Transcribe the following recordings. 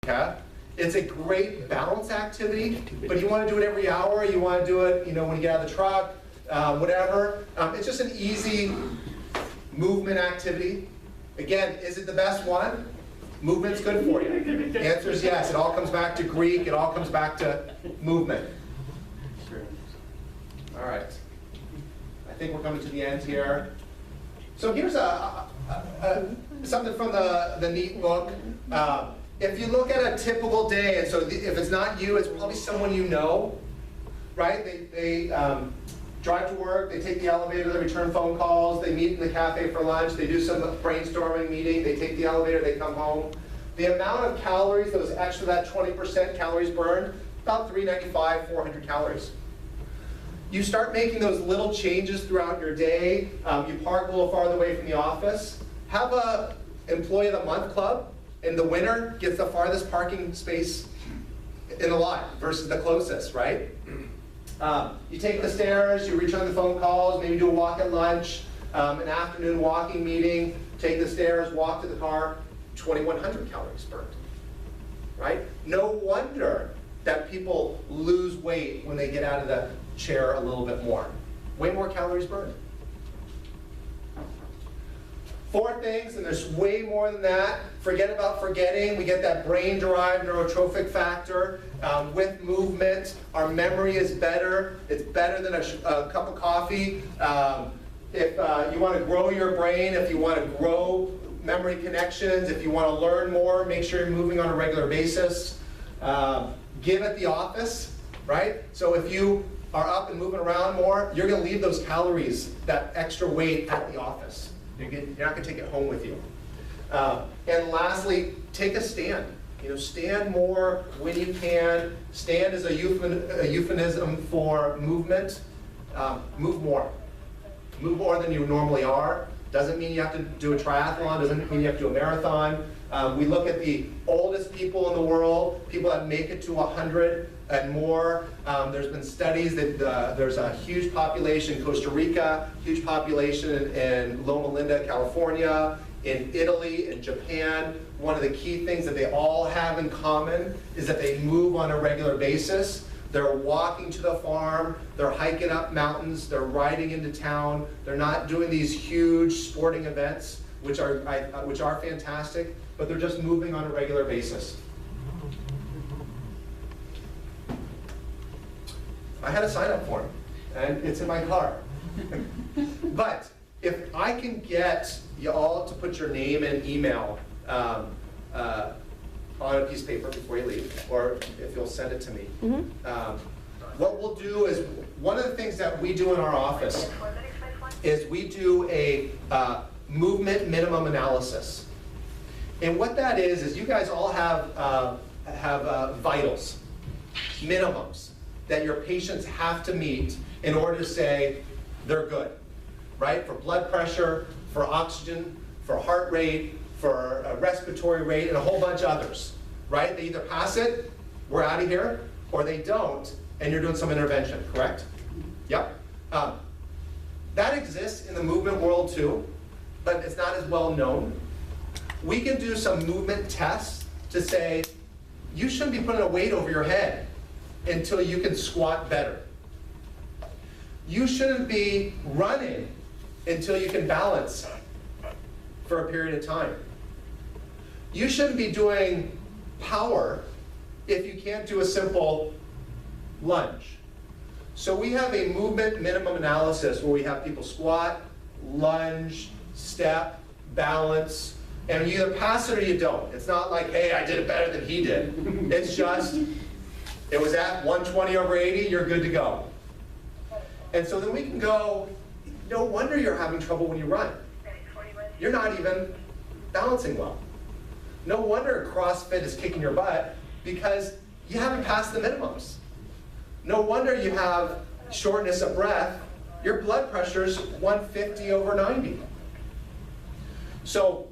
Okay? It's a great balance activity, but you want to do it every hour, you want to do it, when you get out of the truck, whatever. It's just an easy movement activity. Again, is it the best one? Movement's good for you. The answer is yes. It all comes back to Greek. It all comes back to movement. All right. I think we're coming to the end here. So here's something from the neat book. If you look at a typical day, and so if it's not you, it's probably someone you know, right? They drive to work, they take the elevator, they return phone calls, they meet in the cafe for lunch, they do some brainstorming meeting, they take the elevator, they come home. The amount of calories, those extra, that 20% calories burned, about 395, 400 calories. You start making those little changes throughout your day. You park a little farther away from the office. Have a employee of the month club. And the winner gets the farthest parking space in the lot versus the closest, right? You take the stairs, you return the phone calls, maybe do a walk at lunch, an afternoon walking meeting, take the stairs, walk to the car, 2,100 calories burned, right? No wonder that people lose weight when they get out of the chair a little bit more. Way more calories burned. 4 things, and there's way more than that. Forget about forgetting. We get that brain-derived neurotrophic factor. With movement, our memory is better. It's better than a cup of coffee. If you want to grow your brain, if you want to grow memory connections, if you want to learn more, make sure you're moving on a regular basis. Give at the office, right? So if you are up and moving around more, you're going to leave those calories, that extra weight at the office. You're not going to take it home with you. And lastly, take a stand. Stand more when you can. Stand is a euphemism for movement. Move more. Move more than you normally are. Doesn't mean you have to do a triathlon. Doesn't mean you have to do a marathon. We look at the oldest people in the world, people that make it to 100 and more. There's been studies that there's a huge population in Costa Rica, huge population in Loma Linda, California, in Italy, in Japan. One of the key things that they all have in common is that they move on a regular basis. They're walking to the farm, they're hiking up mountains, they're riding into town. They're not doing these huge sporting events, which are fantastic, but they're just moving on a regular basis. I had a sign-up form, and it's in my car. But if I can get you all to put your name and email on a piece of paper before you leave, or if you'll send it to me. What we'll do is, one of the things that we do in our office is we do a movement minimum analysis. And what that is you guys all have vitals, minimums, that your patients have to meet in order to say they're good, right? For blood pressure, for oxygen, for heart rate, for respiratory rate, and a whole bunch of others, right? They either pass it, we're out of here, or they don't, and you're doing some intervention, correct? Yep. That exists in the movement world too, but it's not as well known. We can do some movement tests to say, you shouldn't be putting a weight over your head until you can squat better. You shouldn't be running until you can balance for a period of time. You shouldn't be doing power if you can't do a simple lunge. So we have a movement minimum analysis where we have people squat, lunge, step, balance, and you either pass it or you don't. It's not like, hey, I did it better than he did. It's just, it was at 120/80, you're good to go. And so then we can go, no wonder you're having trouble when you run. You're not even balancing well. No wonder CrossFit is kicking your butt, because you haven't passed the minimums. No wonder you have shortness of breath. Your blood pressure is 150/90. So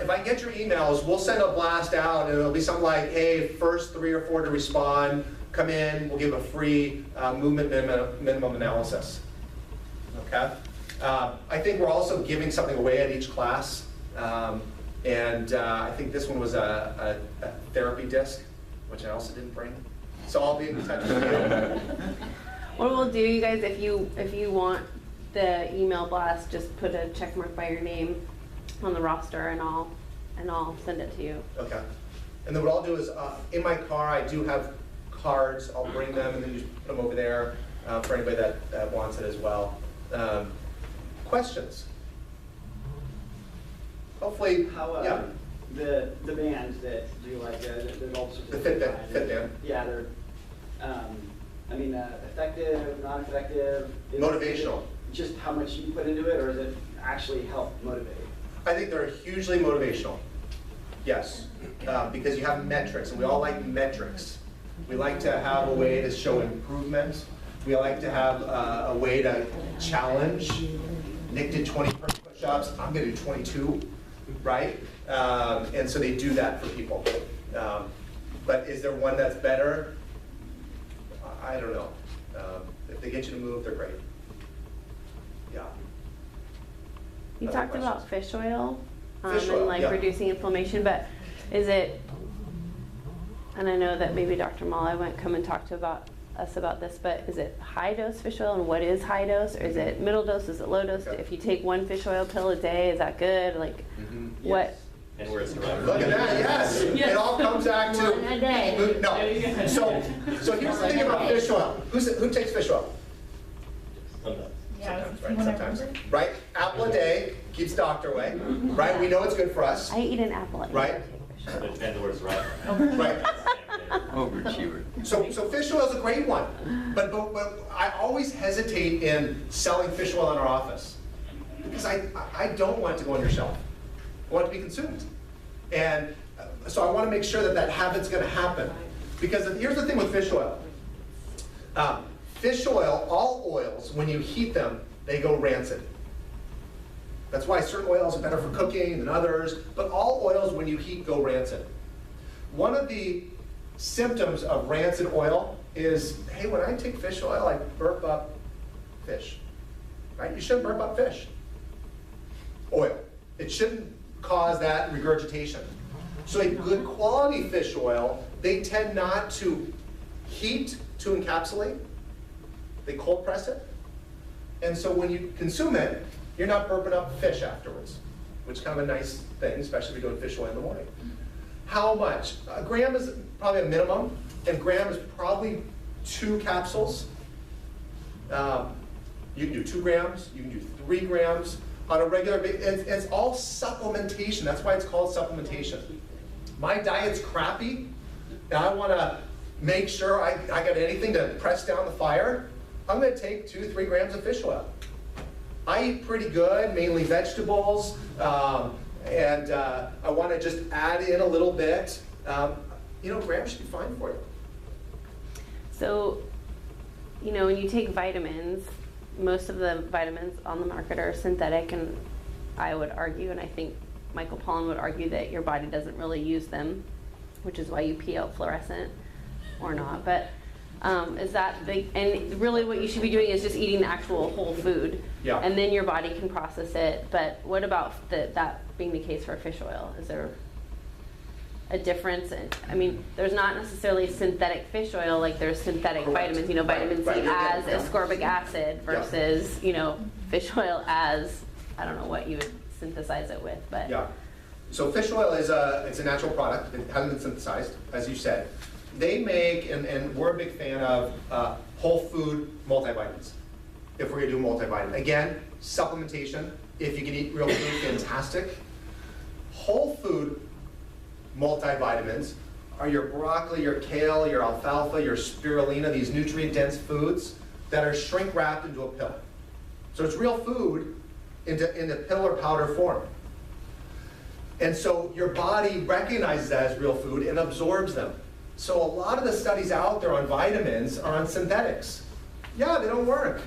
if I get your emails, we'll send a blast out, and it'll be something like, hey, first 3 or 4 to respond, come in, we'll give a free movement minimum analysis. Okay? I think we're also giving something away at each class. And I think this one was a therapy disc, which I also didn't bring. So I'll be in touch with you. What we'll do, you guys, if you want the email blast, just put a check mark by your name on the roster, and I'll send it to you. Okay. And then what I'll do is, in my car, I do have cards. I'll bring them and then just put them over there for anybody that wants it as well. Questions? Hopefully, yeah. The bands that do like there's all sorts of The Fit band. Yeah, they're I mean effective, non-effective. Motivational. Just how much you put into it, or does it actually help motivate? I think they're hugely motivational. Yes, because you have metrics, and we all like metrics. We like to have a way to show improvement. We like to have a way to challenge. Nick did 20 push-ups. I'm going to do 22, right? And so they do that for people. But is there one that's better? I don't know. If they get you to move, they're great. Yeah. You Other talked questions? about fish oil, Fish oil, and like yeah. reducing inflammation, but is it, and I know that maybe Dr. Mala won't come and talk to us about this, but is it high dose fish oil, and what is high dose? Or is it middle dose, is it low dose? Okay. If you take one fish oil pill a day, is that good? Like, what? And where it's derived. Look at that, yes. It all comes back to. One a day. No. So here's the thing about fish oil. Who takes fish oil? Sometimes. Sometimes, right? Sometimes. Right? Apple a day keeps doctor away. Right? We know it's good for us. I eat an apple at Right. night. It depends on where it's derived. Right. Overachiever. So fish oil is a great one. But I always hesitate in selling fish oil in our office because I don't want it to go on your shelf. I want it to be consumed. And so I want to make sure that habit's going to happen. Because here's the thing with fish oil. Fish oil, all oils, when you heat them, they go rancid. That's why certain oils are better for cooking than others, but all oils, when you heat, go rancid. One of the symptoms of rancid oil is, hey, when I take fish oil, I burp up fish. Right? You shouldn't burp up fish. Oil. It shouldn't cause that regurgitation. So a good quality fish oil, they tend not to heat to encapsulate. They cold press it. And so when you consume it, you're not burping up fish afterwards, which is kind of a nice thing, especially if you're doing fish oil in the morning. How much? A gram is probably a minimum, and gram is probably 2 capsules. You can do 2 grams, you can do 3 grams on a regular basis. It's all supplementation. That's why it's called supplementation. My diet's crappy, and I want to make sure I got anything to press down the fire. I'm going to take 2-3 grams of fish oil. I eat pretty good, mainly vegetables, and I want to just add in a little bit. Grams should be fine for you. So, when you take vitamins, most of the vitamins on the market are synthetic, and I would argue, and I think Michael Pollan would argue, that your body doesn't really use them, which is why you pee out fluorescent or not. But is that and really what you should be doing is just eating the actual whole food, Yeah. and then your body can process it. But what about that being the case for fish oil? Is there a difference? I mean, there's not necessarily synthetic fish oil like there's synthetic Correct. vitamins. Vitamin Right. C as Yeah. ascorbic acid versus fish oil as, I don't know what you would synthesize it with, but Yeah. So fish oil is it's a natural product. It hasn't been synthesized, as you said. They make, and we're a big fan of, whole food multivitamins, if we're going to do multivitamin. Again, supplementation. If you can eat real food, fantastic. Whole food multivitamins are your broccoli, your kale, your alfalfa, your spirulina, these nutrient-dense foods that are shrink-wrapped into a pill. So it's real food in a pill or powder form. And so your body recognizes that as real food and absorbs them. So a lot of the studies out there on vitamins are on synthetics. Yeah, they don't work.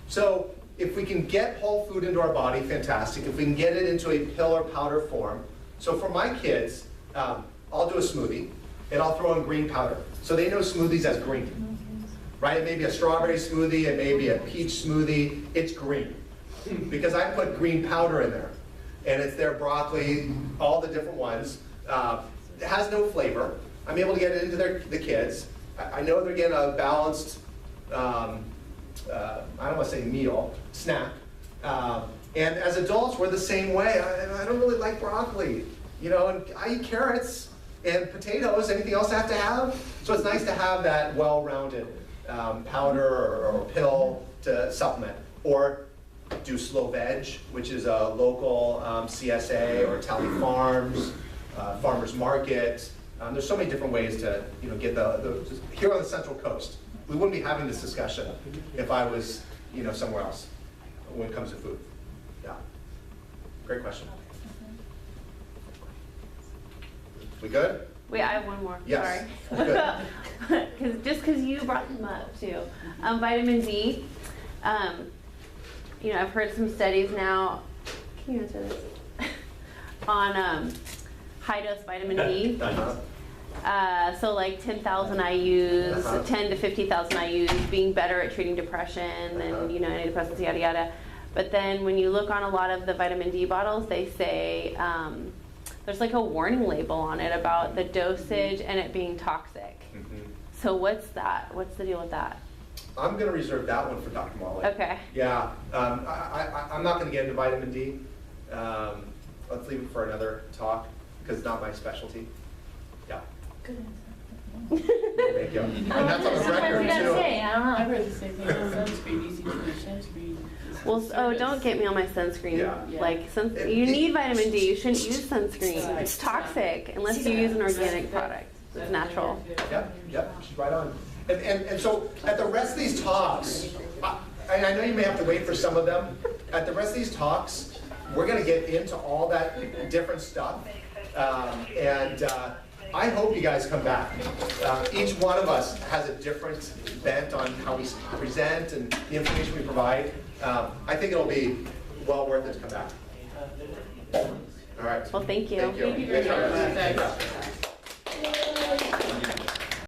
So if we can get whole food into our body, fantastic. If we can get it into a pill or powder form. So for my kids, I'll do a smoothie and I'll throw in green powder. So they know smoothies as green. Right? It may be a strawberry smoothie, it may be a peach smoothie, it's green. Because I put green powder in there. and it's their broccoli, all the different ones. It has no flavor. I'm able to get it into the kids. I know they're getting a balanced, I don't want to say meal, snack. And as adults, we're the same way. I don't really like broccoli, you know, and I eat carrots and potatoes, anything else I have to have. So it's nice to have that well-rounded powder or pill to supplement. Or do Slow Veg, which is a local CSA or Tally Farms, Farmers Market. There's so many different ways to get here on the Central Coast. We wouldn't be having this discussion if I was somewhere else when it comes to food. Yeah, great question. We good? Wait, I have one more. Yes. Sorry. Just because you brought them up too. Vitamin D. I've heard some studies now. Can you answer this? On high dose vitamin D. So like 10,000 IUs, 10 to 50,000 IUs, being better at treating depression and antidepressants, yada yada. But then when you look on a lot of the vitamin D bottles, they say there's like a warning label on it about the dosage and it being toxic. So what's that? What's the deal with that? I'm going to reserve that one for Dr. Molly. Okay. Yeah, I'm not going to get into vitamin D. Let's leave it for another talk because it's not my specialty. Yeah. Good answer. Thank you. And that's on the That's what I record was gonna too. say. I don't know. I've heard the same thing. Sunscreen, easy to use sunscreen. Well, don't get me on my sunscreen. Yeah. Like, you need vitamin D. You shouldn't use sunscreen. It's toxic unless you use an organic product. It's natural. Yep, she's right on. And so at the rest of these talks, I know you may have to wait for some of them. At the rest of these talks, we're going to get into all that different stuff. I hope you guys come back. Each one of us has a different bent on how we present and the information we provide. I think it'll be well worth it to come back. All right. Well, thank you. Thank you. Thank you very much. Thanks.